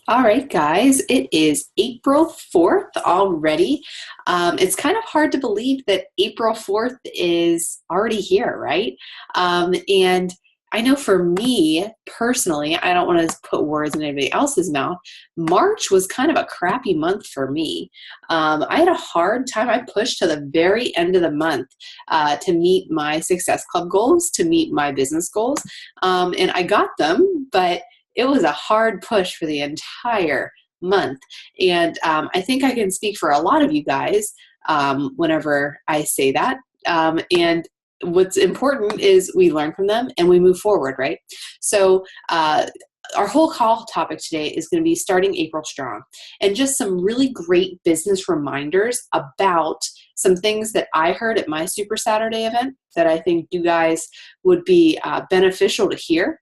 All right, guys, it is April 4th already. It's kind of hard to believe that April 4th is already here, right? And I know for me personally, I don't want to put words in anybody else's mouth. March was kind of a crappy month for me. I had a hard time. I pushed to the very end of the month to meet my Success Club goals, to meet my business goals, and I got them, but it was a hard push for the entire month. And I think I can speak for a lot of you guys whenever I say that. And what's important is we learn from them and we move forward, right? So, our whole call topic today is going to be starting April strong and just some really great business reminders about some things that I heard at my Super Saturday event that I think you guys would be beneficial to hear.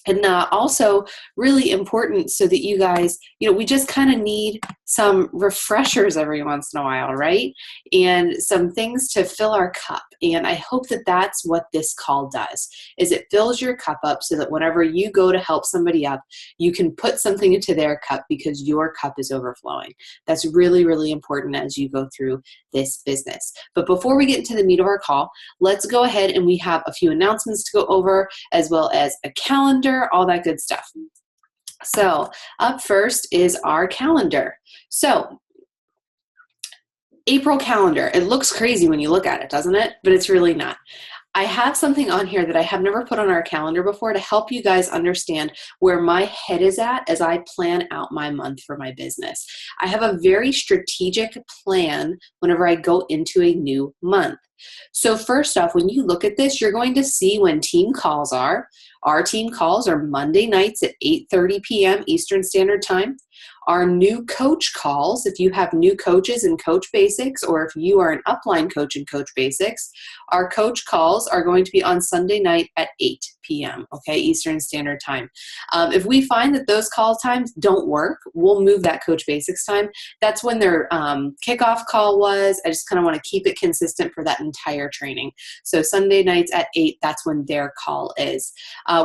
And also really important so that you guys, we just kind of need some refreshers every once in a while, right? And some things to fill our cup. And I hope that that's what this call does, is it fills your cup up so that whenever you go to help somebody up, you can put something into their cup because your cup is overflowing. That's really, really important as you go through this business. But before we get into the meat of our call, let's go ahead and we have a few announcements to go over, as well as a calendar, all that good stuff. So up first is our calendar. So April calendar, it looks crazy when you look at it, doesn't it? But it's really not. I have something on here that I have never put on our calendar before to help you guys understand where my head is at as I plan out my month for my business. I have a very strategic plan whenever I go into a new month. So first off, when you look at this, you're going to see when team calls are. Our team calls are Monday nights at 8:30 p.m. Eastern Standard Time. Our new coach calls, if you have new coaches in Coach Basics, or if you are an upline coach in Coach Basics, our coach calls are going to be on Sunday night at 8 p.m., okay, Eastern Standard Time. If we find that those call times don't work, we'll move that Coach Basics time. That's when their kickoff call was. I just kind of want to keep it consistent for that entire training. So Sunday nights at 8, that's when their call is.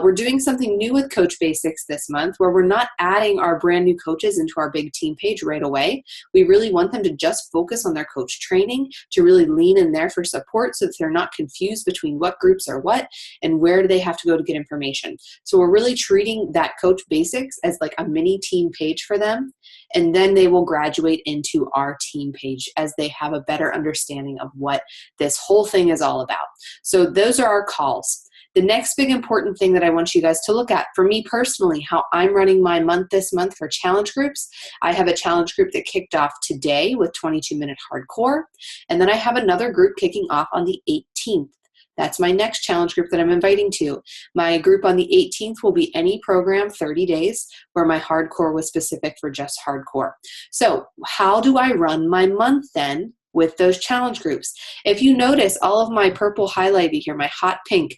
We're doing something new with Coach Basics this month where we're not adding our brand new coaches into our big team page right away. We really want them to just focus on their coach training, to really lean in there for support so that they're not confused between what groups are what and where do they have to go to get information. So we're really treating that Coach Basics as like a mini team page for them, and then they will graduate into our team page as they have a better understanding of what this whole thing is all about. So those are our calls. The next big important thing that I want you guys to look at, for me personally, how I'm running my month this month for challenge groups. I have a challenge group that kicked off today with 22-minute hardcore, and then I have another group kicking off on the 18th. That's my next challenge group that I'm inviting to. My group on the 18th will be any program 30 days, where my hardcore was specific for just hardcore. So how do I run my month then with those challenge groups? If you notice all of my purple highlighted here, my hot pink,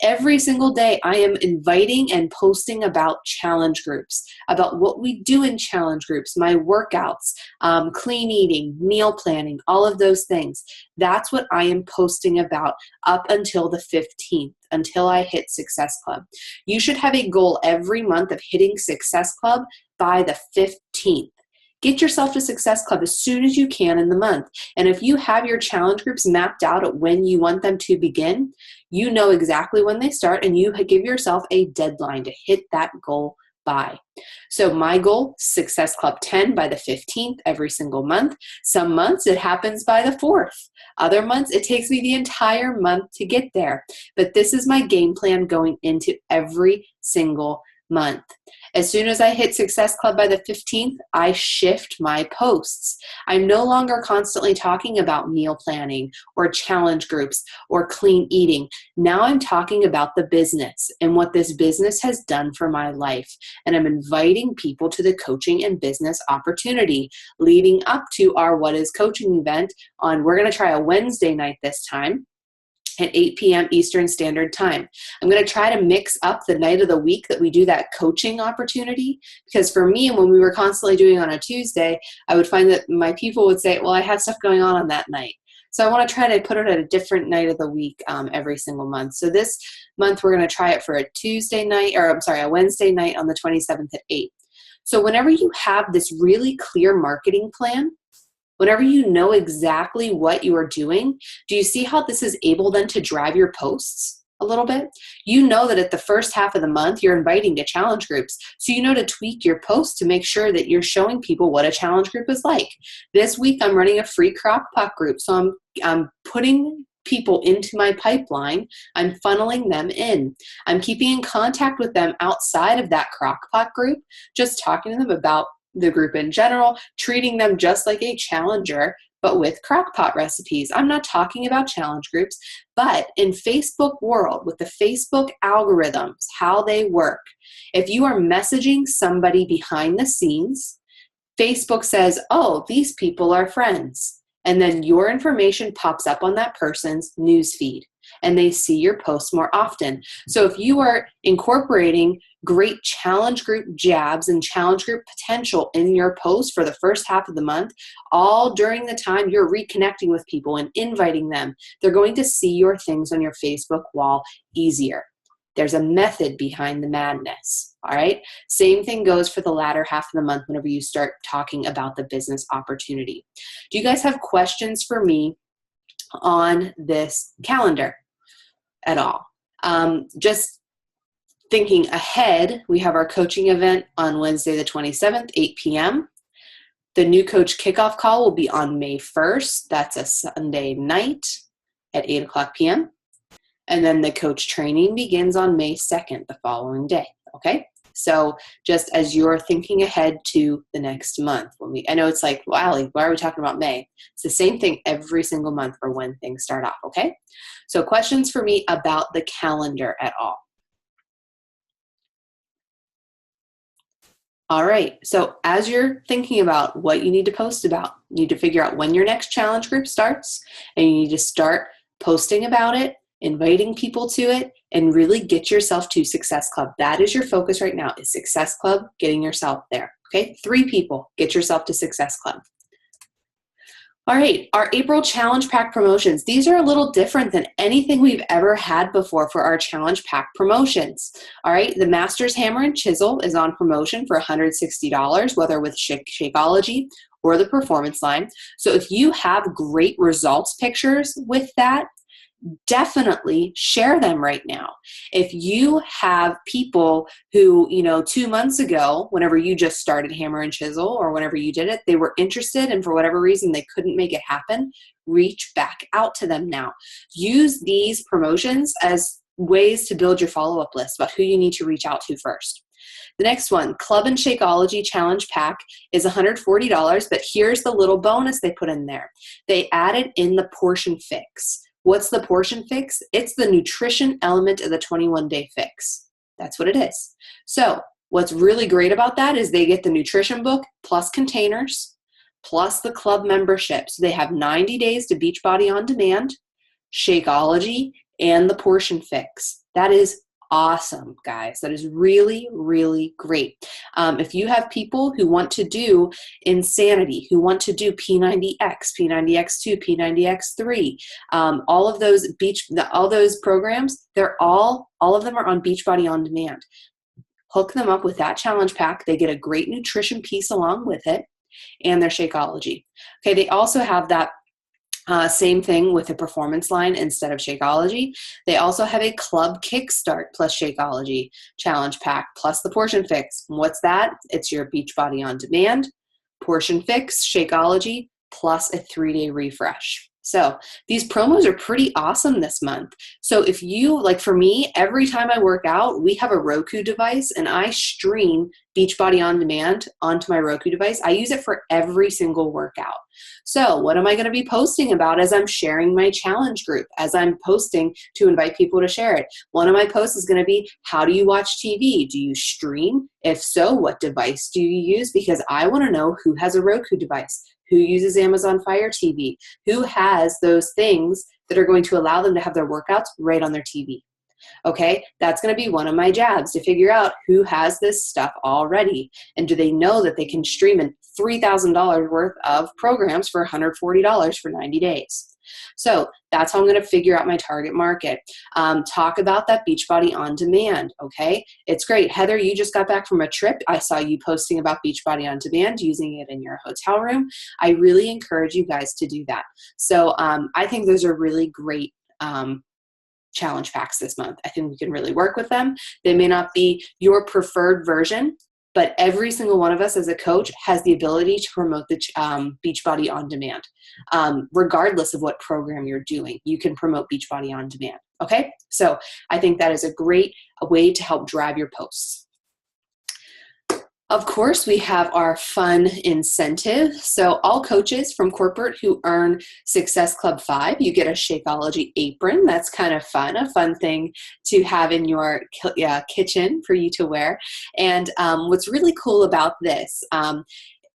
every single day I am inviting and posting about challenge groups, about what we do in challenge groups, my workouts, clean eating, meal planning, all of those things. That's what I am posting about up until the 15th, until I hit Success Club. You should have a goal every month of hitting Success Club by the 15th. Get yourself to Success Club as soon as you can in the month. And if you have your challenge groups mapped out at when you want them to begin, you know exactly when they start, and you give yourself a deadline to hit that goal by. So my goal, Success Club 10 by the 15th every single month. Some months it happens by the 4th. Other months it takes me the entire month to get there. But this is my game plan going into every single month. As soon as I hit Success Club by the 15th, I shift my posts. I'm no longer constantly talking about meal planning or challenge groups or clean eating. Now I'm talking about the business and what this business has done for my life. And I'm inviting people to the coaching and business opportunity leading up to our What is Coaching event on, we're going to try a Wednesday night this time, at 8 p.m. Eastern Standard Time. I'm going to try to mix up the night of the week that we do that coaching opportunity, because for me, when we were constantly doing on a Tuesday, I would find that my people would say, well, I have stuff going on that night. So I want to try to put it at a different night of the week every single month. So this month, we're going to try it for a Wednesday night on the 27th at 8. So whenever you have this really clear marketing plan, whenever you know exactly what you are doing, do you see how this is able then to drive your posts a little bit? You know that at the first half of the month, you're inviting to challenge groups. So you know to tweak your post to make sure that you're showing people what a challenge group is like. This week, I'm running a free crock pot group. So I'm putting people into my pipeline. I'm funneling them in. I'm keeping in contact with them outside of that crock pot group, just talking to them about the group in general, treating them just like a challenger, but with crockpot recipes. I'm not talking about challenge groups, but in Facebook world, with the Facebook algorithms, how they work, if you are messaging somebody behind the scenes, Facebook says, oh, these people are friends. And then your information pops up on that person's newsfeed, and they see your posts more often. So if you are incorporating great challenge group jabs and challenge group potential in your post for the first half of the month, all during the time you're reconnecting with people and inviting them, they're going to see your things on your Facebook wall easier. There's a method behind the madness, all right? Same thing goes for the latter half of the month whenever you start talking about the business opportunity. Do you guys have questions for me on this calendar at all? Just thinking ahead, we have our coaching event on Wednesday the 27th, 8 p.m. The new coach kickoff call will be on May 1st. That's a Sunday night at 8 o'clock p.m. And then the coach training begins on May 2nd, the following day, okay? So just as you're thinking ahead to the next month, I know it's like, well, Allie, why are we talking about May? It's the same thing every single month for when things start off, okay? So questions for me about the calendar at all? All right, so as you're thinking about what you need to post about, you need to figure out when your next challenge group starts, and you need to start posting about it, inviting people to it, and really get yourself to Success Club. That is your focus right now, is Success Club, getting yourself there. Okay, 3 people, get yourself to Success Club. All right, our April Challenge Pack promotions. These are a little different than anything we've ever had before for our Challenge Pack promotions. All right, the Masters Hammer and Chisel is on promotion for $160, whether with Shakeology or the Performance Line. So if you have great results pictures with that, definitely share them right now. If you have people who, 2 months ago, whenever you just started Hammer and Chisel or whenever you did it, they were interested and for whatever reason they couldn't make it happen, reach back out to them now. Use these promotions as ways to build your follow-up list about who you need to reach out to first. The next one, Club and Shakeology Challenge Pack, is $140, but here's the little bonus they put in there. They added in the portion fix. What's the portion fix? It's the nutrition element of the 21-day fix. That's what it is. So what's really great about that is they get the nutrition book plus containers plus the club membership. So they have 90 days to Beachbody On Demand, Shakeology, and the portion fix. That is awesome, guys. That is really, really great. If you have people who want to do Insanity, who want to do P90X, P90X2, P90X3, all of those programs, all of them are on Beachbody On Demand. Hook them up with that challenge pack. They get a great nutrition piece along with it and their Shakeology. Okay, they also have that same thing with the Performance Line instead of Shakeology. They also have a Club Kickstart plus Shakeology challenge pack plus the portion fix. What's that? It's your Beachbody On Demand, portion fix, Shakeology, plus a 3-day refresh. So these promos are pretty awesome this month. So if you, like for me, every time I work out, we have a Roku device and I stream Beachbody On Demand onto my Roku device. I use it for every single workout. So what am I going to be posting about as I'm sharing my challenge group, as I'm posting to invite people to share it? One of my posts is going to be, how do you watch TV? Do you stream? If so, what device do you use? Because I want to know who has a Roku device, who uses Amazon Fire TV, who has those things that are going to allow them to have their workouts right on their TV. Okay, that's going to be one of my jabs, to figure out who has this stuff already, and do they know that they can stream in $3,000 worth of programs for $140 for 90 days. So that's how I'm going to figure out my target market. Talk about that Beachbody On Demand, okay? It's great. Heather, you just got back from a trip. I saw you posting about Beachbody On Demand, using it in your hotel room. I really encourage you guys to do that. So I think those are really great challenge packs this month. I think we can really work with them. They may not be your preferred version, but every single one of us as a coach has the ability to promote the Beachbody On Demand. Regardless of what program you're doing, you can promote Beachbody On Demand. Okay? So I think that is a great way to help drive your posts. Of course, we have our fun incentive. So all coaches from corporate who earn Success Club 5, you get a Shakeology apron. That's kind of fun, a fun thing to have in your kitchen for you to wear. And what's really cool about this,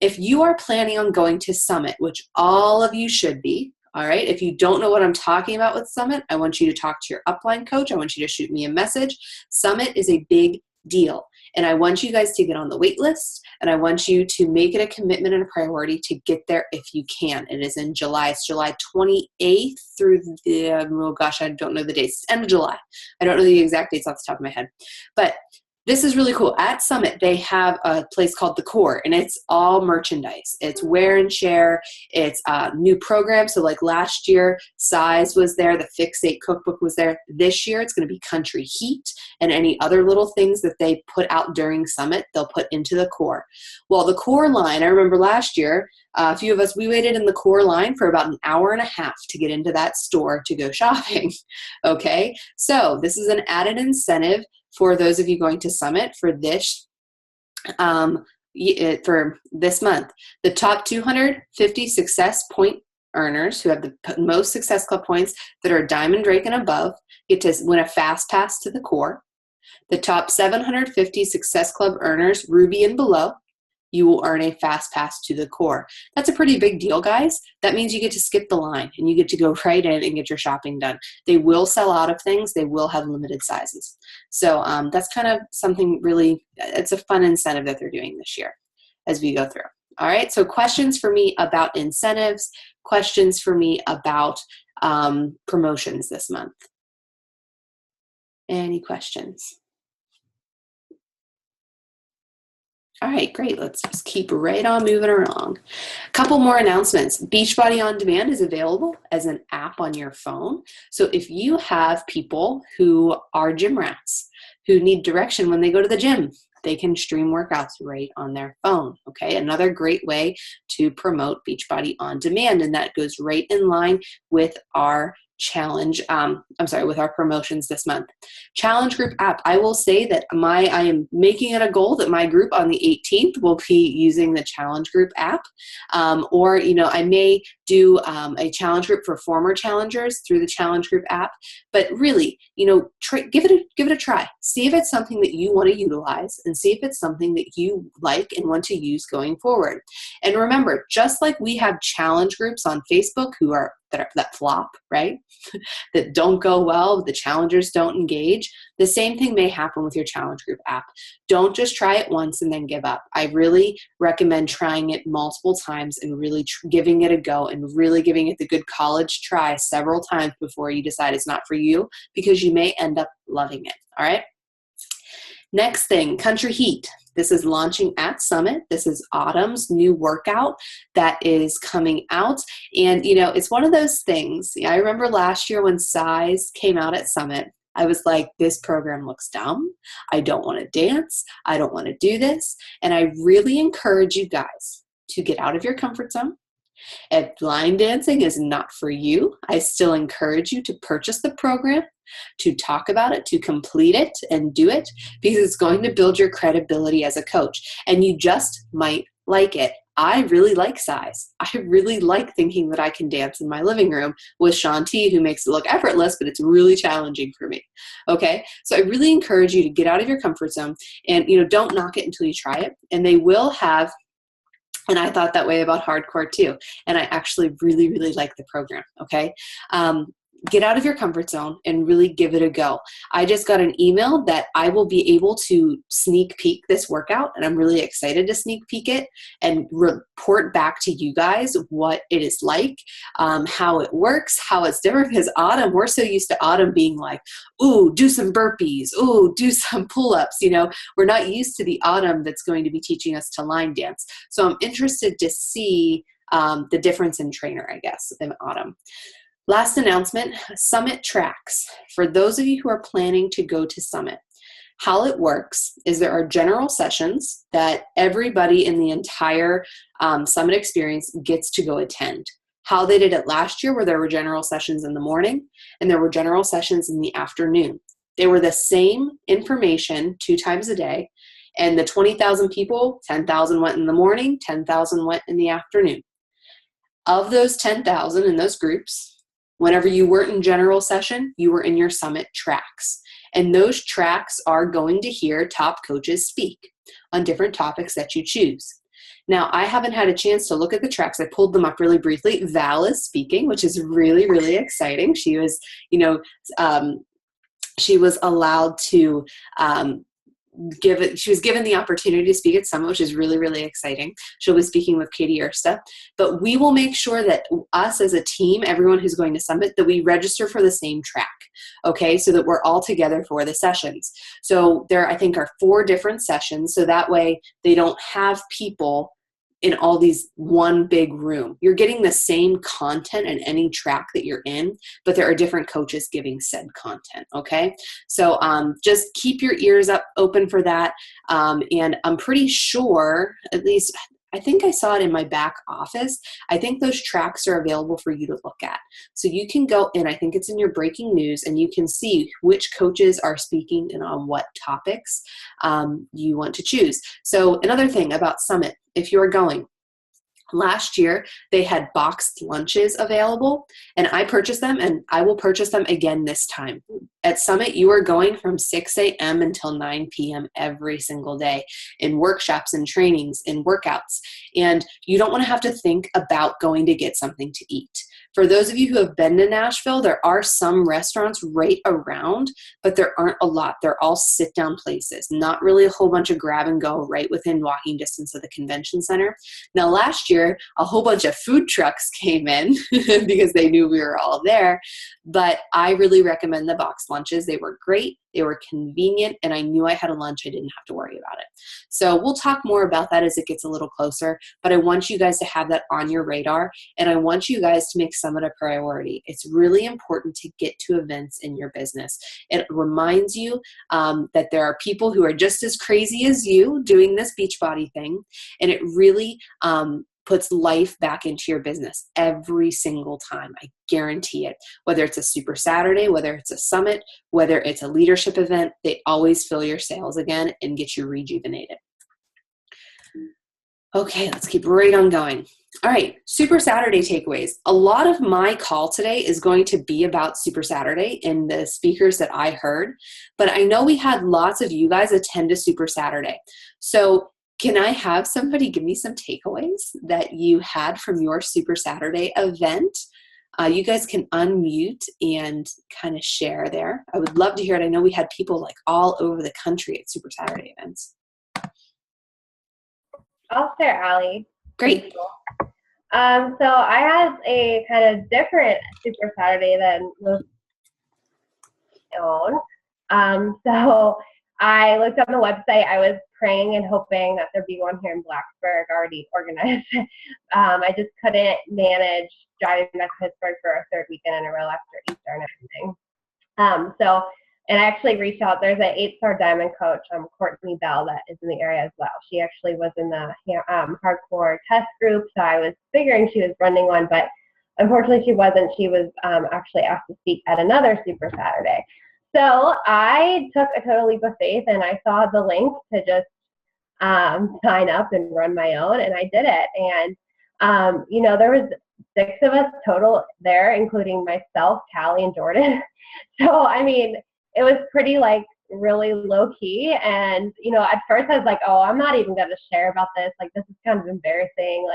if you are planning on going to Summit, which all of you should be, all right, if you don't know what I'm talking about with Summit, I want you to talk to your upline coach. I want you to shoot me a message. Summit is a big deal. And I want you guys to get on the wait list, and I want you to make it a commitment and a priority to get there if you can. It is in July. It's July 28th through the, oh gosh, I don't know the dates. It's end of July. I don't know the exact dates off the top of my head. But this is really cool. At Summit, they have a place called The Core, and it's all merchandise. It's wear and share. It's new programs. So like last year, Size was there. The Fix 8 cookbook was there. This year, it's going to be Country Heat and any other little things that they put out during Summit, they'll put into The Core. Well, The Core line, I remember last year, a few of us, we waited in the Core line for about an hour and a half to get into that store to go shopping. Okay, so this is an added incentive for those of you going to Summit for this month. The top 250 Success Point earners who have the most Success Club points that are Diamond Drake and above get to win a fast pass to The Core. The top 750 Success Club earners, Ruby and below, you will earn a fast pass to The Core. That's a pretty big deal, guys. That means you get to skip the line and you get to go right in and get your shopping done. They will sell out of things. They will have limited sizes. So that's kind of something really, it's a fun incentive that they're doing this year as we go through. All right, so questions for me about incentives, questions for me about promotions this month. Any questions? All right, great. Let's just keep right on moving along. A couple more announcements. Beachbody On Demand is available as an app on your phone. So if you have people who are gym rats, who need direction when they go to the gym, they can stream workouts right on their phone. Okay, another great way to promote Beachbody On Demand, and that goes right in line with our challenge, with our promotions this month. Challenge group app. I will say that I am making it a goal that my group on the 18th will be using the challenge group app. Or, I may do a challenge group for former challengers through the challenge group app. But really, give it a try. See if it's something that you want to utilize and see if it's something that you like and want to use going forward. And remember, just like we have challenge groups on Facebook that flop, right? That don't go well, the challengers don't engage. The same thing may happen with your challenge group app. Don't just try it once and then give up. I really recommend trying it multiple times and really giving it a go and really giving it the good college try several times before you decide it's not for you, because you may end up loving it. All right. Next thing, Country Heat. This is launching at Summit. This is Autumn's new workout that is coming out. And, it's one of those things. I remember last year when Size came out at Summit, I was like, this program looks dumb. I don't want to dance. I don't want to do this. And I really encourage you guys to get out of your comfort zone. If line dancing is not for you, I still encourage you to purchase the program, to talk about it, to complete it and do it, because it's going to build your credibility as a coach. And you just might like it. I really like Size. I really like thinking that I can dance in my living room with Shanti, who makes it look effortless, but it's really challenging for me. Okay, so I really encourage you to get out of your comfort zone and don't knock it until you try it. And they will have. And I thought that way about hardcore too. And I actually really, really like the program, okay? get out of your comfort zone and really give it a go. I just got an email that I will be able to sneak peek this workout, and I'm really excited to sneak peek it and report back to you guys what it is like, how it works, how it's different, because Autumn, we're so used to Autumn being like, ooh, do some burpees, ooh, do some pull-ups, we're not used to the Autumn that's going to be teaching us to line dance. So I'm interested to see the difference in trainer, I guess, in Autumn. Last announcement, Summit tracks. For those of you who are planning to go to Summit, how it works is there are general sessions that everybody in the entire Summit experience gets to go attend. How they did it last year, where there were general sessions in the morning and there were general sessions in the afternoon. They were the same information 2 times a day, and the 20,000 people, 10,000 went in the morning, 10,000 went in the afternoon. Of those 10,000 in those groups, whenever you weren't in general session, you were in your Summit tracks. And those tracks are going to hear top coaches speak on different topics that you choose. Now, I haven't had a chance to look at the tracks. I pulled them up really briefly. Val is speaking, which is really, really exciting. She was, she was allowed to she was given the opportunity to speak at Summit, which is really, really exciting. She'll be speaking with Katie Ersta. But we will make sure that us as a team, everyone who's going to Summit, that we register for the same track, okay, so that we're all together for the sessions. So there, I think, are 4 different sessions, so that way they don't have people in all these one big room. You're getting the same content in any track that you're in, but there are different coaches giving said content, okay? So just keep your ears open for that. And I'm pretty sure, at least I think I saw it in my back office, I think those tracks are available for you to look at. So you can go in, I think it's in your breaking news, and you can see which coaches are speaking and on what topics you want to choose. So another thing about Summit, if you're going, last year, they had boxed lunches available, and I purchased them, and I will purchase them again this time. At Summit, you are going from 6 a.m. until 9 p.m. every single day in workshops and trainings and workouts, and you don't want to have to think about going to get something to eat. For those of you who have been to Nashville, there are some restaurants right around, but there aren't a lot. They're all sit-down places, not really a whole bunch of grab and go right within walking distance of the convention center. Now, last year, a whole bunch of food trucks came in because they knew we were all there, but I really recommend the box lunches. They were great, they were convenient, and I knew I had a lunch. I didn't have to worry about it. So we'll talk more about that as it gets a little closer, but I want you guys to have that on your radar, and I want you guys to make Summit a priority. It's really important to get to events in your business. It reminds you that there are people who are just as crazy as you doing this Beachbody thing, and it really puts life back into your business every single time. I guarantee it. Whether it's a Super Saturday, whether it's a Summit, whether it's a leadership event, they always fill your sails again and get you rejuvenated. Okay, let's keep right on going. All right, Super Saturday takeaways. A lot of my call today is going to be about Super Saturday and the speakers that I heard, but I know we had lots of you guys attend a Super Saturday. So can I have somebody give me some takeaways that you had from your Super Saturday event? You guys can unmute and kind of share there. I would love to hear it. I know we had people like all over the country at Super Saturday events. I'll share, Allie. Great. So I had a kind of different Super Saturday than most own. So I looked on the website. I was praying and hoping that there'd be one here in Blacksburg already organized. I just couldn't manage driving back to Pittsburgh for a 3rd weekend in a row after Easter and everything. And I actually reached out. There's an 8-star diamond coach, Courtney Bell, that is in the area as well. She actually was in the hardcore test group, so I was figuring she was running one, but unfortunately she wasn't. She was actually asked to speak at another Super Saturday. So I took a total leap of faith, and I saw the link to just sign up and run my own, and I did it. And, there was 6 of us total there, including myself, Callie, and Jordan. So, I mean, it was pretty, really low-key. And, at first I was like, oh, I'm not even going to share about this. This is kind of embarrassing.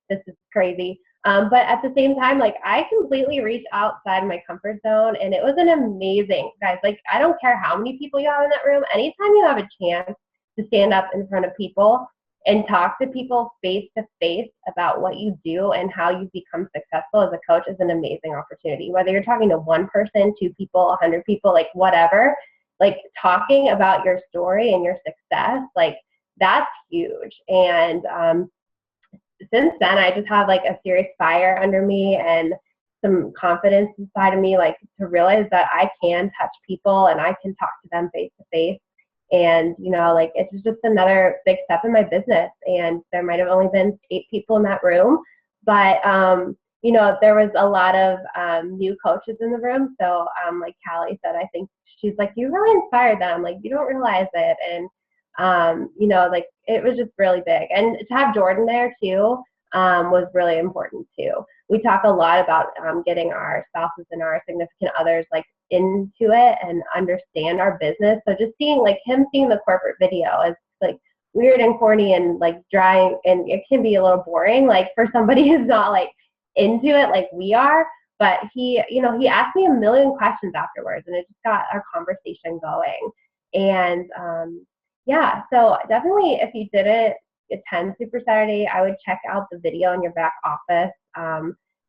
This is crazy. But at the same time, like I completely reached outside my comfort zone, and it was an amazing, guys. Like I don't care how many people you have in that room. Anytime you have a chance to stand up in front of people and talk to people face to face about what you do and how you become successful as a coach is an amazing opportunity. Whether you're talking to one person, two people, 100 people, like whatever, like talking about your story and your success, like that's huge. And since then, I just have like a serious fire under me and some confidence inside of me, like to realize that I can touch people and I can talk to them face to face. And, you know, like it's just another big step in my business. And there might have only been 8 people in that room, but, you know, there was a lot of new coaches in the room. So like Callie said, I think she's like, you really inspired them. Like you don't realize it. And, you know, like it was just really big. And to have Jordan there too was really important too. We talk a lot about getting our spouses and our significant others like into it and understand our business. So just seeing like him seeing the corporate video is like weird and corny and like dry, and it can be a little boring like for somebody who's not like into it like we are. But he, you know, he asked me a million questions afterwards, and it just got our conversation going. And yeah, so definitely if you didn't attend Super Saturday, I would check out the video in your back office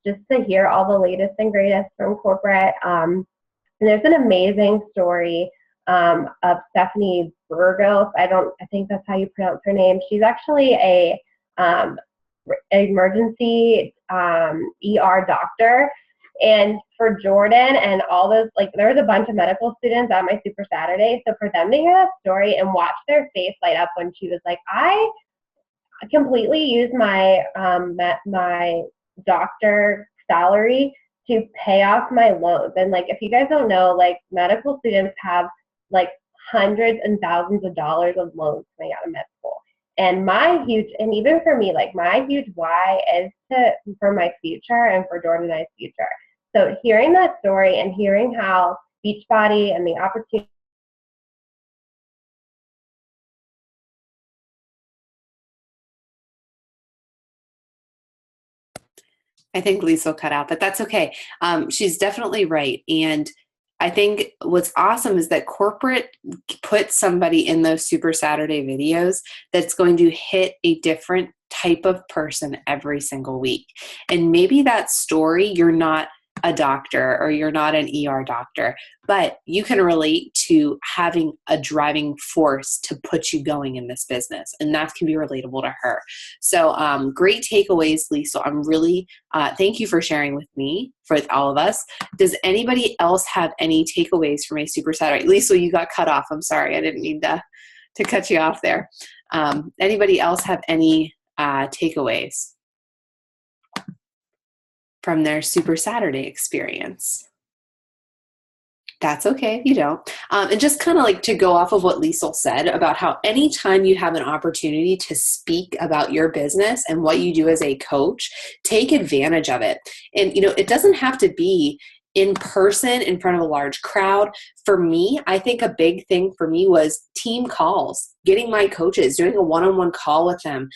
just to hear all the latest and greatest from corporate. And there's an amazing story of Stephanie Burgos. I think that's how you pronounce her name. She's actually a emergency ER doctor. And for Jordan and all those, like there was a bunch of medical students at my Super Saturday. So for them to hear that story and watch their face light up when she was like, I completely used my my doctor salary to pay off my loans. And like, if you guys don't know, like medical students have like hundreds and thousands of dollars of loans coming out of med school. And and even for me, like my huge why is for my future and for Jordan and I's future. So hearing that story and hearing how Beachbody and the opportunity I think Lisa will cut out, but that's okay. She's definitely right. And I think what's awesome is that corporate puts somebody in those Super Saturday videos that's going to hit a different type of person every single week. And maybe that story, you're not a doctor or you're not an ER doctor, but you can relate to having a driving force to put you going in this business. And that can be relatable to her. So great takeaways, Lisa. I'm really, thank you for sharing with me, for all of us. Does anybody else have any takeaways from a Super Saturday? Lisa, you got cut off. I'm sorry. I didn't mean to cut you off there. Anybody else have any takeaways from their Super Saturday experience? That's okay if you don't. And just kind of like to go off of what Liesl said about how anytime you have an opportunity to speak about your business and what you do as a coach, take advantage of it. And, you know, it doesn't have to be in person in front of a large crowd. For me, I think a big thing for me was team calls, getting my coaches, doing a one-on-one call with them.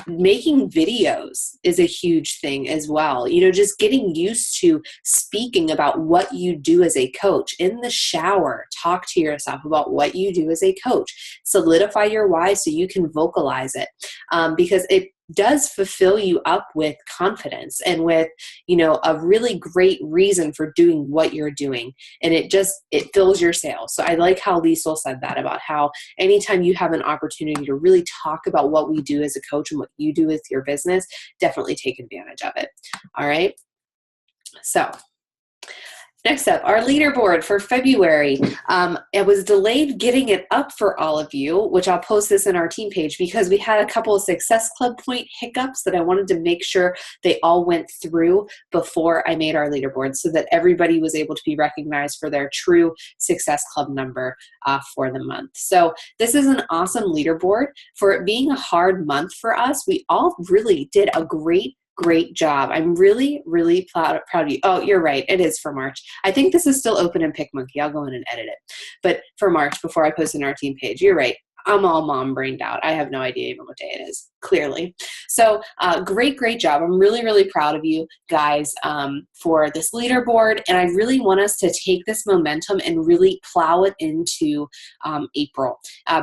Making videos is a huge thing as well. You know, just getting used to speaking about what you do as a coach. In the shower, talk to yourself about what you do as a coach. Solidify your why so you can vocalize it, because it does fulfill you up with confidence and with, you know, a really great reason for doing what you're doing. And it fills your sails. So I like how Liesl said that about how anytime you have an opportunity to really talk about what we do as a coach and what you do with your business, definitely take advantage of it. All right. So next up, our leaderboard for February. It was delayed getting it up for all of you, which I'll post this in our team page because we had a couple of Success Club point hiccups that I wanted to make sure they all went through before I made our leaderboard so that everybody was able to be recognized for their true Success Club number for the month. So this is an awesome leaderboard. For it being a hard month for us, we all really did a great job. I'm really, really proud of you. Oh, you're right. It is for March. I think this is still open in PicMonkey. I'll go in and edit it. But for March, before I post in our team page, you're right. I'm all mom brained out. I have no idea even what day it is, clearly. So great job. I'm really, really proud of you guys for this leaderboard. And I really want us to take this momentum and really plow it into April.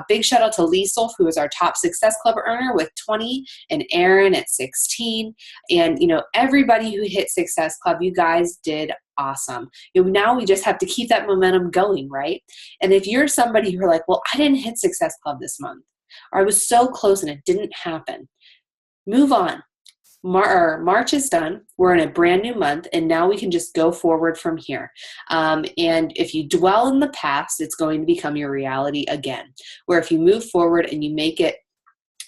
Big shout out to Liesel, who is our top Success Club earner with 20, and Aaron at 16. And, everybody who hit Success Club, you guys did awesome. Now we just have to keep that momentum going, right? And if you're somebody who're like, well, I didn't hit Success Club this month, or I was so close and it didn't happen, move on. March is done. We're in a brand new month, and now we can just go forward from here. And if you dwell in the past, it's going to become your reality again. Where if you move forward and you make it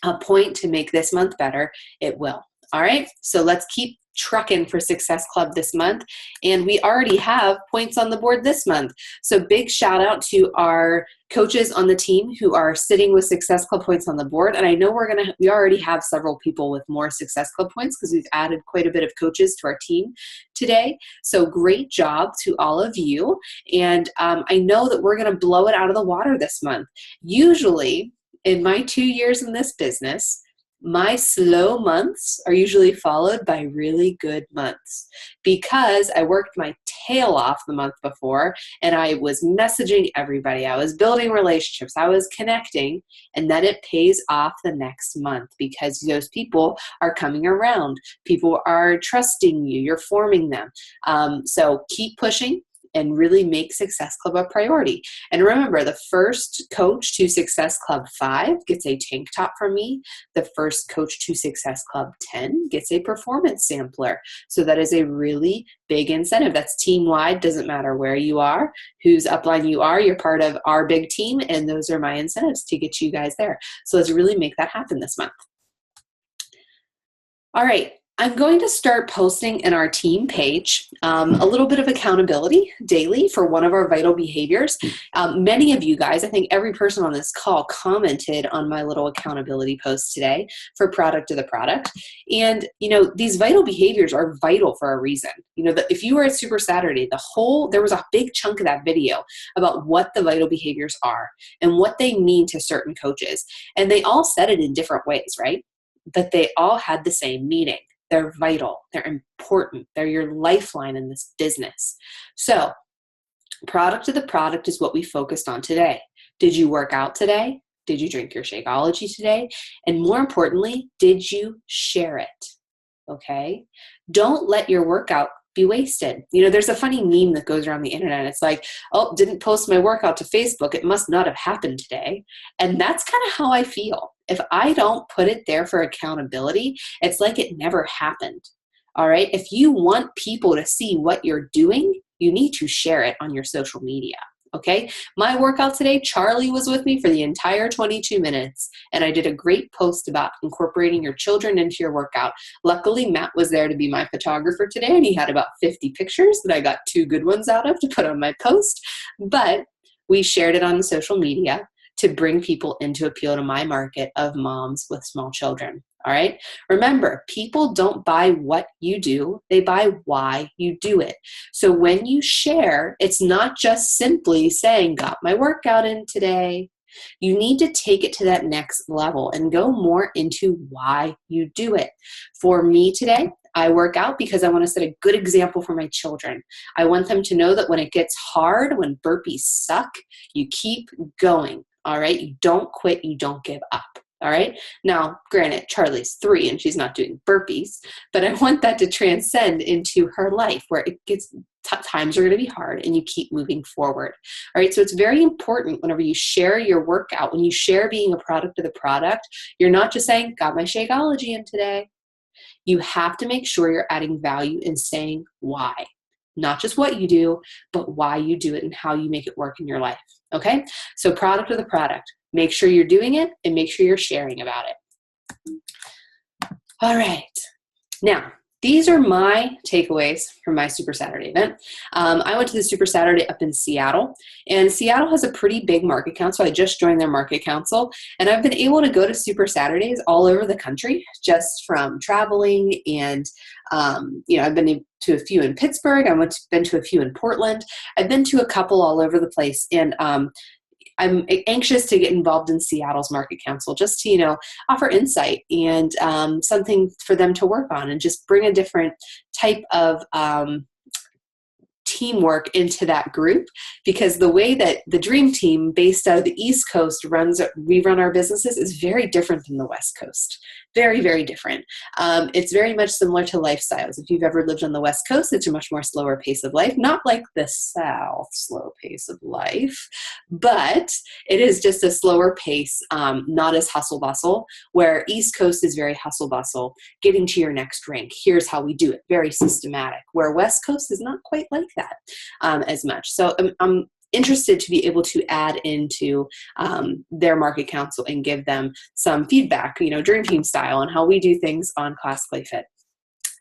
a point to make this month better, it will. All right, so let's keep trucking for Success Club this month, and we already have points on the board this month. So big shout out to our coaches on the team who are sitting with Success Club points on the board. And I know we already have several people with more Success Club points because we've added quite a bit of coaches to our team today. So great job to all of you. And I know that we're going to blow it out of the water this month. Usually in my 2 years in this business, my slow months are usually followed by really good months because I worked my tail off the month before and I was messaging everybody. I was building relationships. I was connecting, and then it pays off the next month because those people are coming around. People are trusting you. You're forming them. So keep pushing and really make Success Club a priority. And remember, the first coach to Success Club 5 gets a tank top from me. The first coach to Success Club 10 gets a performance sampler. So that is a really big incentive. That's team-wide. Doesn't matter where you are, whose upline you are. You're part of our big team, and those are my incentives to get you guys there. So let's really make that happen this month. All right. I'm going to start posting in our team page a little bit of accountability daily for one of our vital behaviors. Many of you guys, I think every person on this call commented on my little accountability post today for product of the product. And, these vital behaviors are vital for a reason. If you were at Super Saturday, there was a big chunk of that video about what the vital behaviors are and what they mean to certain coaches. And they all said it in different ways, right? But they all had the same meaning. They're vital. They're important. They're your lifeline in this business. So, product of the product is what we focused on today. Did you work out today? Did you drink your Shakeology today? And more importantly, did you share it? Okay? Don't let your workout be wasted. There's a funny meme that goes around the internet. It's like, oh, didn't post my workout to Facebook. It must not have happened today. And that's kind of how I feel. If I don't put it there for accountability, it's like it never happened. All right. If you want people to see what you're doing, you need to share it on your social media. Okay. My workout today, Charlie was with me for the entire 22 minutes, and I did a great post about incorporating your children into your workout. Luckily, Matt was there to be my photographer today, and he had about 50 pictures that I got 2 good ones out of to put on my post, but we shared it on social media to bring people into appeal to my market of moms with small children. All right. Remember, people don't buy what you do. They buy why you do it. So when you share, it's not just simply saying, got my workout in today. You need to take it to that next level and go more into why you do it. For me today, I work out because I want to set a good example for my children. I want them to know that when it gets hard, when burpees suck, you keep going. All right. You don't quit. You don't give up. All right. Now, granted, Charlie's 3 and she's not doing burpees, but I want that to transcend into her life where it gets times are going to be hard and you keep moving forward. All right. So it's very important whenever you share your workout, when you share being a product of the product, you're not just saying, got my Shakeology in today. You have to make sure you're adding value and saying why. Not just what you do, but why you do it and how you make it work in your life. Okay. So product of the product. Make sure you're doing it and make sure you're sharing about it. All right. Now, these are my takeaways from my Super Saturday event. I went to the Super Saturday up in Seattle, and Seattle has a pretty big market council. I just joined their market council, and I've been able to go to Super Saturdays all over the country just from traveling. And, I've been to a few in Pittsburgh. Been to a few in Portland. I've been to a couple all over the place. And I'm anxious to get involved in Seattle's Market Council just to, offer insight and something for them to work on and just bring a different type of teamwork into that group, because the way that the dream team based out of the East Coast we run our businesses is very different than the West Coast. Very, very different. It's very much similar to lifestyles. If you've ever lived on the West Coast, it's a much more slower pace of life, not like the South slow pace of life, but it is just a slower pace, not as hustle bustle, where East Coast is very hustle bustle, getting to your next rank. Here's how we do it. Very systematic, where West Coast is not quite like that as much. So I'm interested to be able to add into their market council and give them some feedback, dream team style, on how we do things on Classically Fit.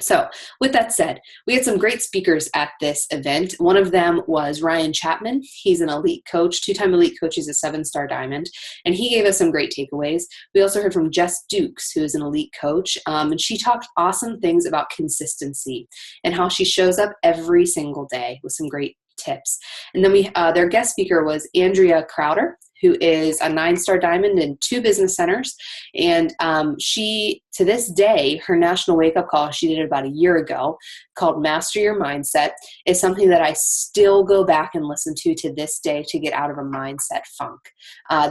So with that said, we had some great speakers at this event. One of them was Ryan Chapman. He's an elite coach, 2-time elite coach. He's a 7-star diamond, and he gave us some great takeaways. We also heard from Jess Dukes, who is an elite coach, and she talked awesome things about consistency and how she shows up every single day with some great tips. And then their guest speaker was Andrea Crowder, who is a 9-star diamond in 2 business centers. And she, to this day, her national wake-up call she did about a year ago, called Master Your Mindset, is something that I still go back and listen to this day to get out of a mindset funk.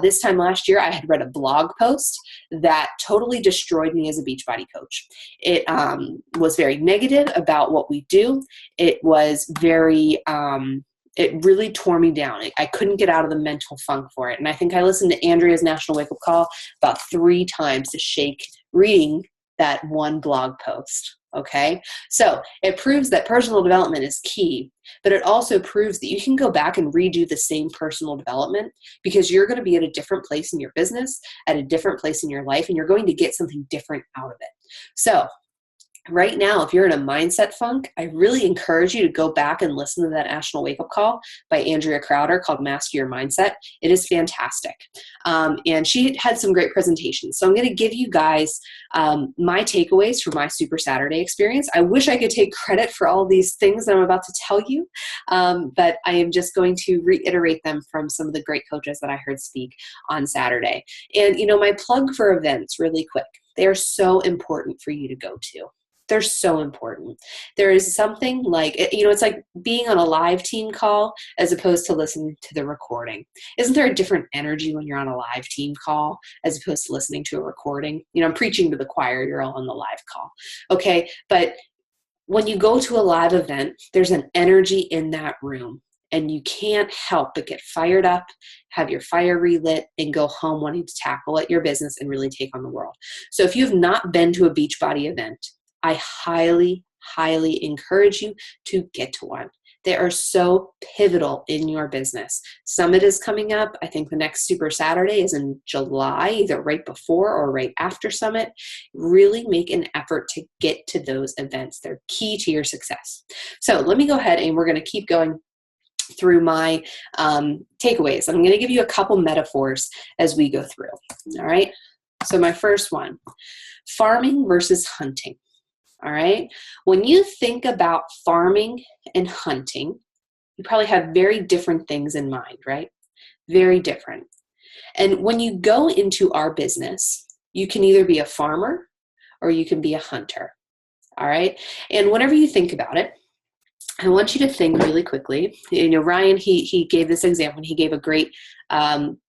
This time last year, I had read a blog post that totally destroyed me as a Beachbody coach. It was very negative about what we do. It was very... it really tore me down. I couldn't get out of the mental funk for it. And I think I listened to Andrea's National Wake Up Call about 3 times to shake reading that one blog post. Okay. So it proves that personal development is key, but it also proves that you can go back and redo the same personal development, because you're going to be at a different place in your business, at a different place in your life, and you're going to get something different out of it. So right now, if you're in a mindset funk, I really encourage you to go back and listen to that National Wake Up Call by Andrea Crowder called Master Your Mindset. It is fantastic. And she had some great presentations. So I'm going to give you guys my takeaways from my Super Saturday experience. I wish I could take credit for all these things that I'm about to tell you, but I am just going to reiterate them from some of the great coaches that I heard speak on Saturday. And, my plug for events really quick. They are so important for you to go to. They're so important. There is something like, it's like being on a live team call as opposed to listening to the recording. Isn't there a different energy when you're on a live team call as opposed to listening to a recording? I'm preaching to the choir. You're all on the live call. Okay. But when you go to a live event, there's an energy in that room. And you can't help but get fired up, have your fire relit, and go home wanting to tackle at your business and really take on the world. So if you have not been to a Beachbody event, I highly, highly encourage you to get to one. They are so pivotal in your business. Summit is coming up. I think the next Super Saturday is in July, either right before or right after Summit. Really make an effort to get to those events. They're key to your success. So let me go ahead and we're going to keep going through my takeaways. I'm going to give you a couple metaphors as we go through. All right. So my first one, farming versus hunting. All right. When you think about farming and hunting, you probably have very different things in mind, right? Very different. And when you go into our business, you can either be a farmer or you can be a hunter. All right. And whenever you think about it, I want you to think really quickly. Ryan, he gave this example. He gave a great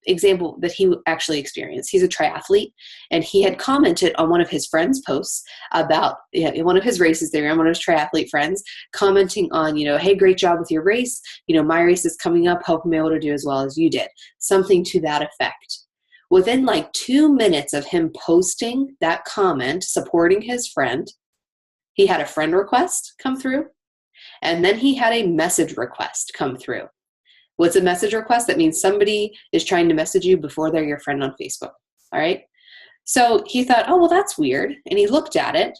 example that he actually experienced. He's a triathlete, and he had commented on one of his friends' posts about one of his races there, and one of his triathlete friends commenting on, hey, great job with your race. My race is coming up. Hope I'm able to do as well as you did. Something to that effect. Within like 2 minutes of him posting that comment supporting his friend, he had a friend request come through. And then he had a message request come through. What's a message request? That means somebody is trying to message you before they're your friend on Facebook. All right. So he thought, oh, well, that's weird. And he looked at it.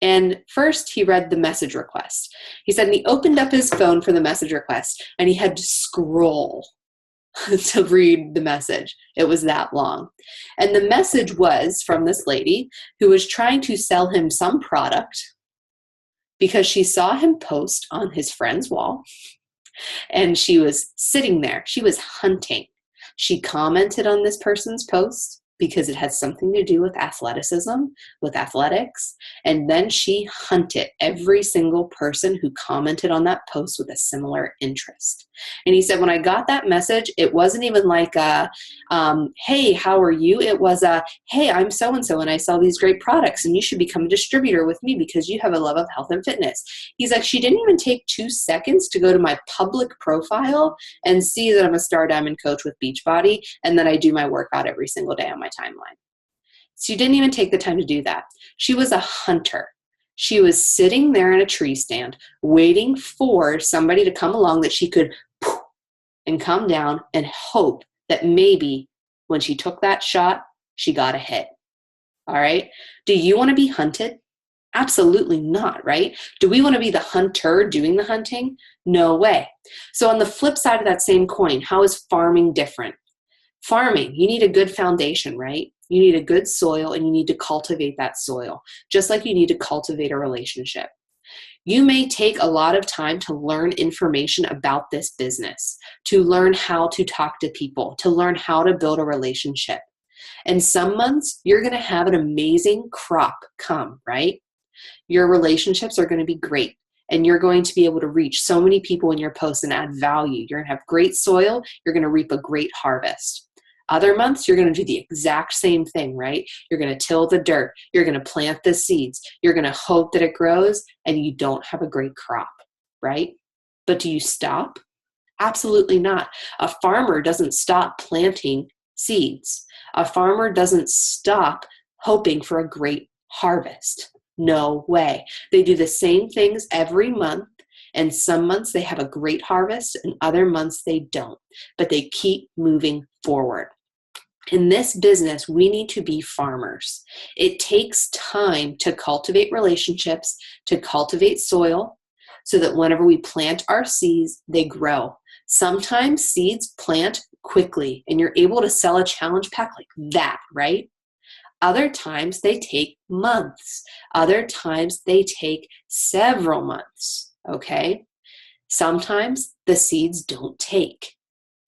And first he read the message request. He said, and he opened up his phone for the message request, and he had to scroll to read the message. It was that long. And the message was from this lady who was trying to sell him some product, because she saw him post on his friend's wall, and she was sitting there. She was hunting. She commented on this person's post because it had something to do with athleticism, with athletics. And then she hunted every single person who commented on that post with a similar interest. And he said, when I got that message, it wasn't even like hey, how are you? It was hey, I'm so-and-so and I sell these great products and you should become a distributor with me because you have a love of health and fitness. He's like, she didn't even take 2 seconds to go to my public profile and see that I'm a Star Diamond coach with Beachbody and that I do my workout every single day on my timeline. She didn't even take the time to do that. She was a hunter. She was sitting there in a tree stand waiting for somebody to come along that she could poof, and come down and hope that maybe when she took that shot, she got a hit. All right. Do you want to be hunted? Absolutely not, right? Do we want to be the hunter doing the hunting? No way. So on the flip side of that same coin, how is farming different? Farming, you need a good foundation, right? You need a good soil and you need to cultivate that soil, just like you need to cultivate a relationship. You may take a lot of time to learn information about this business, to learn how to talk to people, to learn how to build a relationship. And some months you're going to have an amazing crop come, right? Your relationships are going to be great. And you're going to be able to reach so many people in your posts and add value. You're going to have great soil. You're going to reap a great harvest. Other months, you're going to do the exact same thing, right? You're going to till the dirt. You're going to plant the seeds. You're going to hope that it grows and you don't have a great crop, right? But do you stop? Absolutely not. A farmer doesn't stop planting seeds. A farmer doesn't stop hoping for a great harvest. No way. They do the same things every month. And some months they have a great harvest and other months they don't. But they keep moving forward. In this business, we need to be farmers. It takes time to cultivate relationships, to cultivate soil, so that whenever we plant our seeds, they grow. Sometimes seeds plant quickly and you're able to sell a challenge pack like that, right? Other times they take months. Other times they take several months, okay? Sometimes the seeds don't take.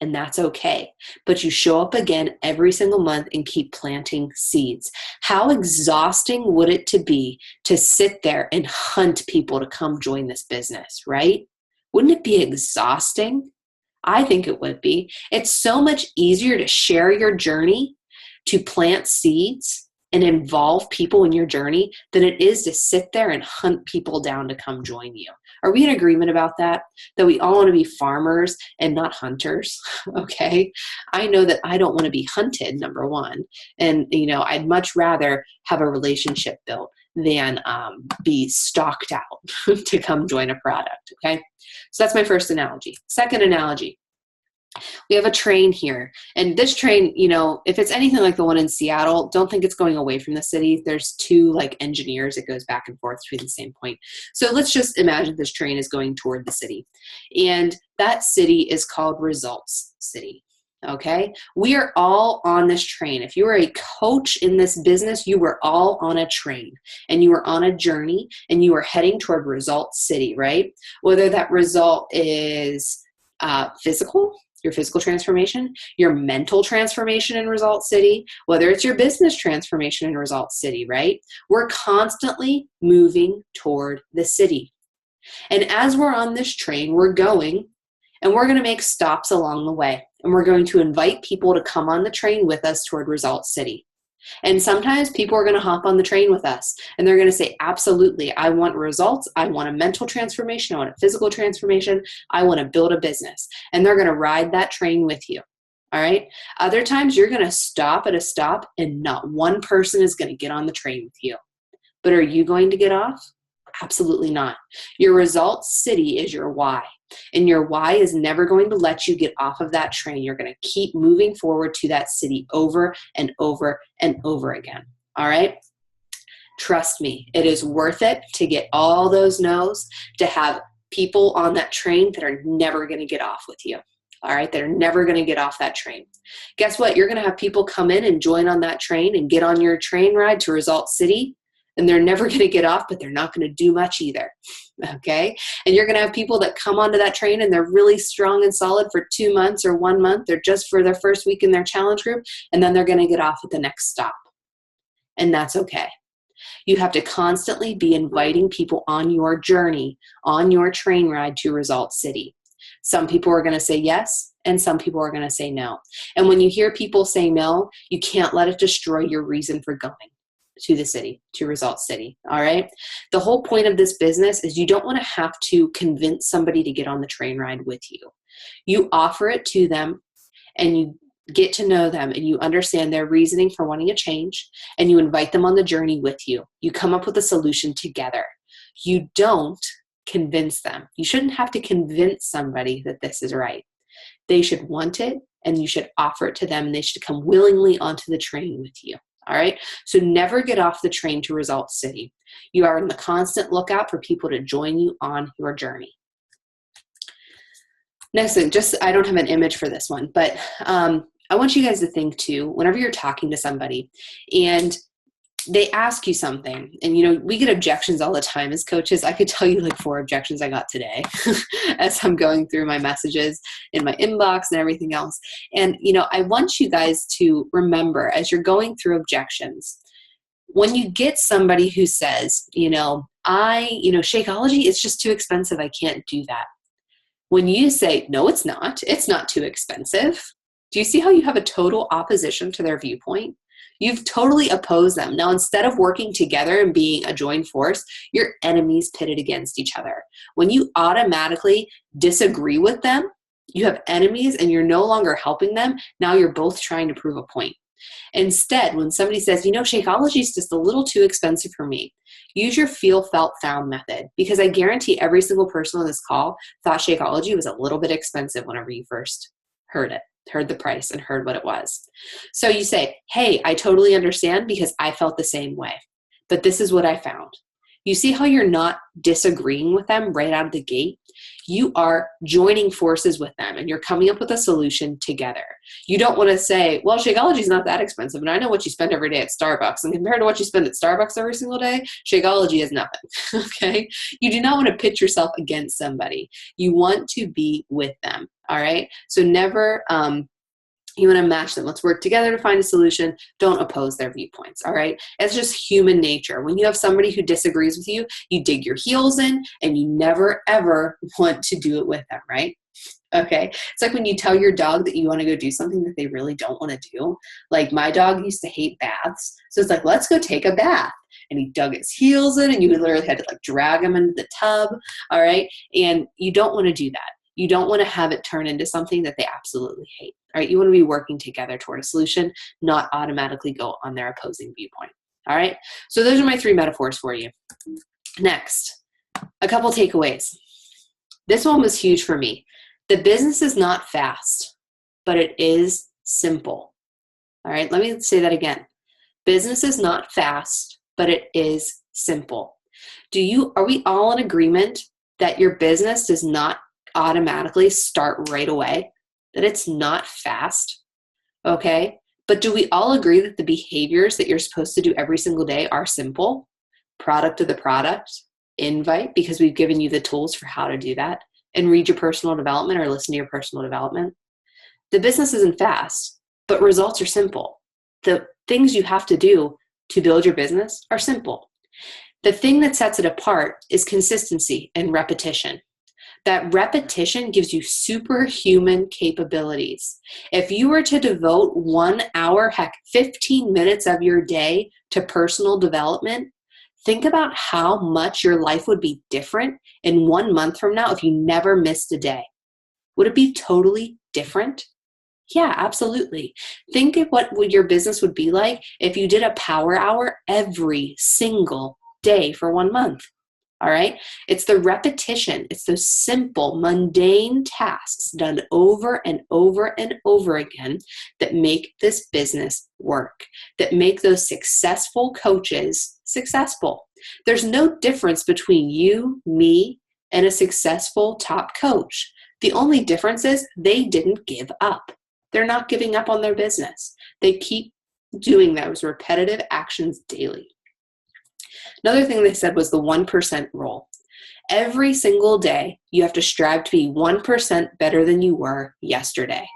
And that's okay. But you show up again every single month and keep planting seeds. How exhausting would it to be to sit there and hunt people to come join this business, right? Wouldn't it be exhausting? I think it would be. It's so much easier to share your journey, to plant seeds and involve people in your journey than it is to sit there and hunt people down to come join you. Are we in agreement about that? That we all want to be farmers and not hunters, okay? I know that I don't want to be hunted, number one. And, I'd much rather have a relationship built than be stalked out to come join a product, okay? So that's my first analogy. Second analogy. We have a train here. And this train, if it's anything like the one in Seattle, don't think it's going away from the city. There's 2 engineers. It goes back and forth between the same point. So let's just imagine this train is going toward the city. And that city is called Results City. Okay? We are all on this train. If you are a coach in this business, you were all on a train and you were on a journey and you are heading toward Results City, right? Whether that result is physical, your physical transformation, your mental transformation in Result City, whether it's your business transformation in Result City, right? We're constantly moving toward the city. And as we're on this train, we're going and we're going to make stops along the way. And we're going to invite people to come on the train with us toward Result City. And sometimes people are going to hop on the train with us and they're going to say, absolutely, I want results. I want a mental transformation. I want a physical transformation. I want to build a business. And they're going to ride that train with you. All right. Other times you're going to stop at a stop and not one person is going to get on the train with you. But are you going to get off? Absolutely not. Your Result City is your why. And your why is never going to let you get off of that train. You're going to keep moving forward to that city over and over and over again. All right? Trust me, it is worth it to get all those no's, to have people on that train that are never going to get off with you. All right? That are never going to get off that train. Guess what? You're going to have people come in and join on that train and get on your train ride to Result City And they're never going to get off, but they're not going to do much either. Okay. And you're going to have people that come onto that train and they're really strong and solid for 2 months or 1 month. They're just for their first week in their challenge group. And then they're going to get off at the next stop. And that's okay. You have to constantly be inviting people on your journey, on your train ride to Result City. Some people are going to say yes, and some people are going to say no. And when you hear people say no, you can't let it destroy your reason for going to the city, to Result City. All right. The whole point of this business is you don't want to have to convince somebody to get on the train ride with you. You offer it to them and you get to know them and you understand their reasoning for wanting a change and you invite them on the journey with you. You come up with a solution together. You don't convince them. You shouldn't have to convince somebody that this is right. They should want it and you should offer it to them and they should come willingly onto the train with you. All right. So never get off the train to Result City. You are on the constant lookout for people to join you on your journey. Next thing, I don't have an image for this one, but I want you guys to think too, whenever you're talking to somebody and they ask you something, and we get objections all the time as coaches. I could tell you like 4 objections I got today as I'm going through my messages in my inbox and everything else. And, I want you guys to remember as you're going through objections, when you get somebody who says, Shakeology is just too expensive. I can't do that. When you say, no, it's not too expensive. Do you see how you have a total opposition to their viewpoint? You've totally opposed them. Now, instead of working together and being a joined force, you're enemies pitted against each other. When you automatically disagree with them, you have enemies and you're no longer helping them. Now you're both trying to prove a point. Instead, when somebody says, Shakeology is just a little too expensive for me, use your feel, felt, found method, because I guarantee every single person on this call thought Shakeology was a little bit expensive whenever you first heard the price and heard what it was. So you say, hey, I totally understand because I felt the same way, but this is what I found. You see how you're not disagreeing with them right out of the gate? You are joining forces with them and you're coming up with a solution together. You don't want to say, well, Shakeology is not that expensive and I know what you spend every day at Starbucks, and compared to what you spend at Starbucks every single day, Shakeology is nothing. Okay? You do not want to pitch yourself against somebody. You want to be with them. All right? So never you want to match them. Let's work together to find a solution. Don't oppose their viewpoints. All right. It's just human nature. When you have somebody who disagrees with you, you dig your heels in and you never, ever want to do it with them. Right. Okay. It's like when you tell your dog that you want to go do something that they really don't want to do. Like my dog used to hate baths. So it's like, let's go take a bath. And he dug his heels in and you literally had to like drag him into the tub. All right. And you don't want to do that. You don't want to have it turn into something that they absolutely hate. All right. You want to be working together toward a solution, not automatically go on their opposing viewpoint. All right. So those are my 3 metaphors for you. Next, a couple takeaways. This one was huge for me. The business is not fast, but it is simple. All right. Let me say that again. Business is not fast, but it is simple. Are we all in agreement that your business does not automatically start right away, that it's not fast? Okay. But do we all agree that the behaviors that you're supposed to do every single day are simple? Product of the product, invite, because we've given you the tools for how to do that, and read your personal development or listen to your personal development. The business isn't fast, but results are simple. The things you have to do to build your business are simple. The thing that sets it apart is consistency and repetition. That repetition gives you superhuman capabilities. If you were to devote 1 hour, 15 minutes of your day to personal development, think about how much your life would be different in 1 month from now if you never missed a day. Would it be totally different? Yeah, absolutely. Think of what your business would be like if you did a power hour every single day for 1 month. All right. It's the repetition. It's those simple, mundane tasks done over and over and over again that make this business work, that make those successful coaches successful. There's no difference between you, me, and a successful top coach. The only difference is they didn't give up. They're not giving up on their business. They keep doing those repetitive actions daily. Another thing they said was the 1% rule. Every single day, you have to strive to be 1% better than you were yesterday.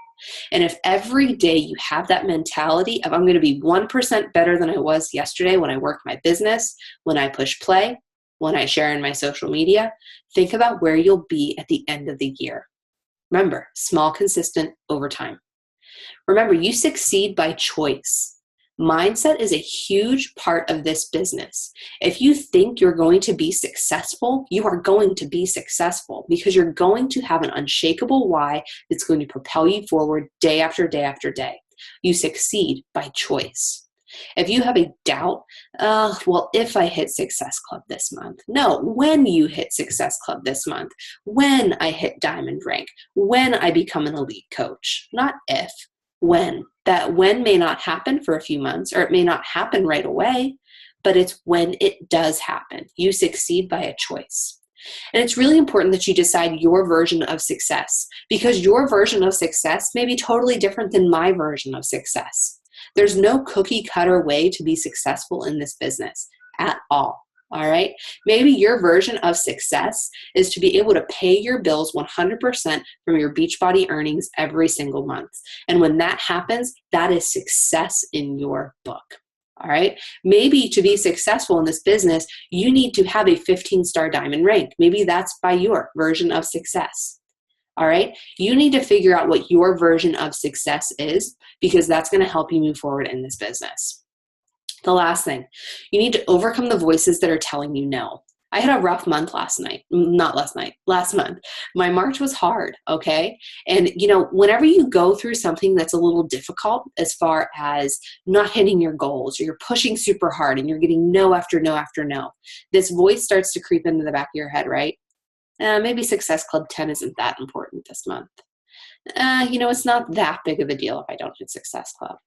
And if every day you have that mentality of I'm going to be 1% better than I was yesterday when I work my business, when I push play, when I share in my social media, think about where you'll be at the end of the year. Remember, small, consistent over time. Remember, you succeed by choice. Mindset is a huge part of this business. If you think you're going to be successful, you are going to be successful because you're going to have an unshakable why that's going to propel you forward day after day after day. You succeed by choice. If you have a doubt, well, if I hit Success Club this month. No, when you hit Success Club this month, when I hit Diamond Rank, when I become an elite coach, not if. When. That when may not happen for a few months, or it may not happen right away, but it's when it does happen. You succeed by a choice. And it's really important that you decide your version of success, because your version of success may be totally different than my version of success. There's no cookie cutter way to be successful in this business at all. All right. Maybe your version of success is to be able to pay your bills 100% from your Beachbody earnings every single month. And when that happens, that is success in your book. All right. Maybe to be successful in this business, you need to have a 15-star diamond rank. Maybe that's by your version of success. All right. You need to figure out what your version of success is, because that's going to help you move forward in this business. The last thing, you need to overcome the voices that are telling you no. I had a rough month last month. My March was hard, okay? And, whenever you go through something that's a little difficult as far as not hitting your goals, or you're pushing super hard and you're getting no after no after no, this voice starts to creep into the back of your head, right? Maybe Success Club 10 isn't that important this month. It's not that big of a deal if I don't hit Success Club.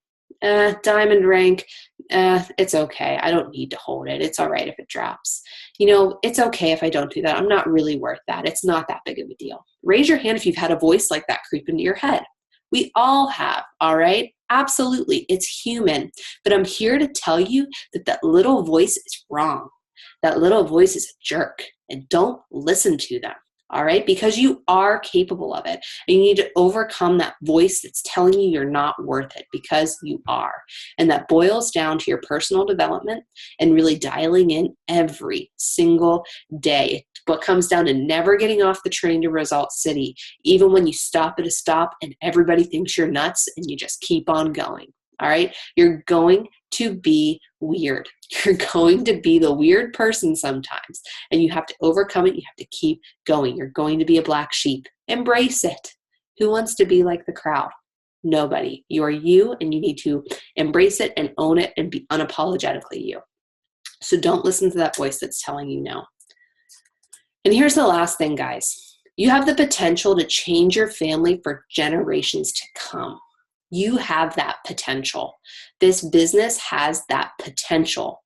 Diamond rank, it's okay. I don't need to hold it. It's all right if it drops. It's okay if I don't do that. I'm not really worth that. It's not that big of a deal. Raise your hand if you've had a voice like that creep into your head. We all have, all right? Absolutely. It's human. But I'm here to tell you that little voice is wrong. That little voice is a jerk, and don't listen to them. All right, because you are capable of it. And you need to overcome that voice that's telling you you're not worth it, because you are. And that boils down to your personal development and really dialing in every single day. What comes down to never getting off the train to Result City, even when you stop at a stop and everybody thinks you're nuts, and you just keep on going. All right, you're going to be weird. You're going to be the weird person sometimes, and you have to overcome it. You have to keep going. You're going to be a black sheep. Embrace it. Who wants to be like the crowd? Nobody. You are you, and you need to embrace it and own it and be unapologetically you. So don't listen to that voice that's telling you no. And here's the last thing, guys. You have the potential to change your family for generations to come. You have that potential. This business has that potential,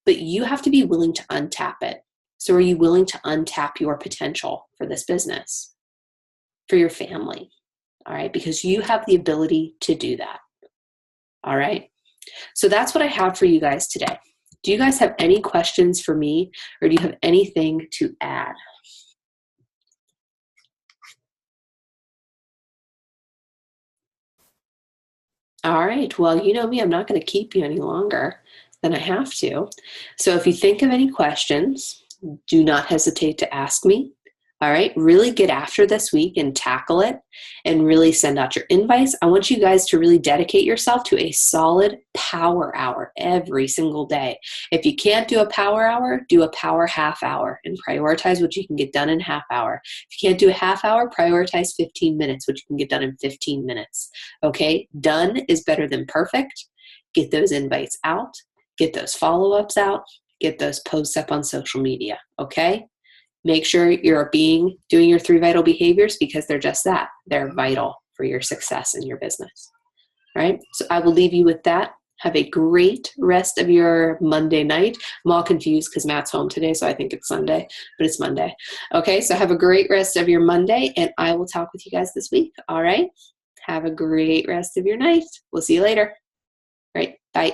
but you have to be willing to untap it. So are you willing to untap your potential for this business, for your family? All right, because you have the ability to do that. All right. So that's what I have for you guys today. Do you guys have any questions for me, or do you have anything to add? All right. Well, you know me, I'm not going to keep you any longer than I have to. So if you think of any questions, do not hesitate to ask me. All right. Really get after this week and tackle it, and really send out your invites. I want you guys to really dedicate yourself to a solid power hour every single day. If you can't do a power hour, do a power half hour, and prioritize what you can get done in half hour. If you can't do a half hour, prioritize 15 minutes, which you can get done in 15 minutes. Okay. Done is better than perfect. Get those invites out, get those follow-ups out, get those posts up on social media. Okay. Make sure you're doing your 3 vital behaviors, because they're just that. They're vital for your success in your business. All right. So I will leave you with that. Have a great rest of your Monday night. I'm all confused because Matt's home today, so I think it's Sunday, but it's Monday. Okay. So have a great rest of your Monday, and I will talk with you guys this week. All right. Have a great rest of your night. We'll see you later. All right. Bye.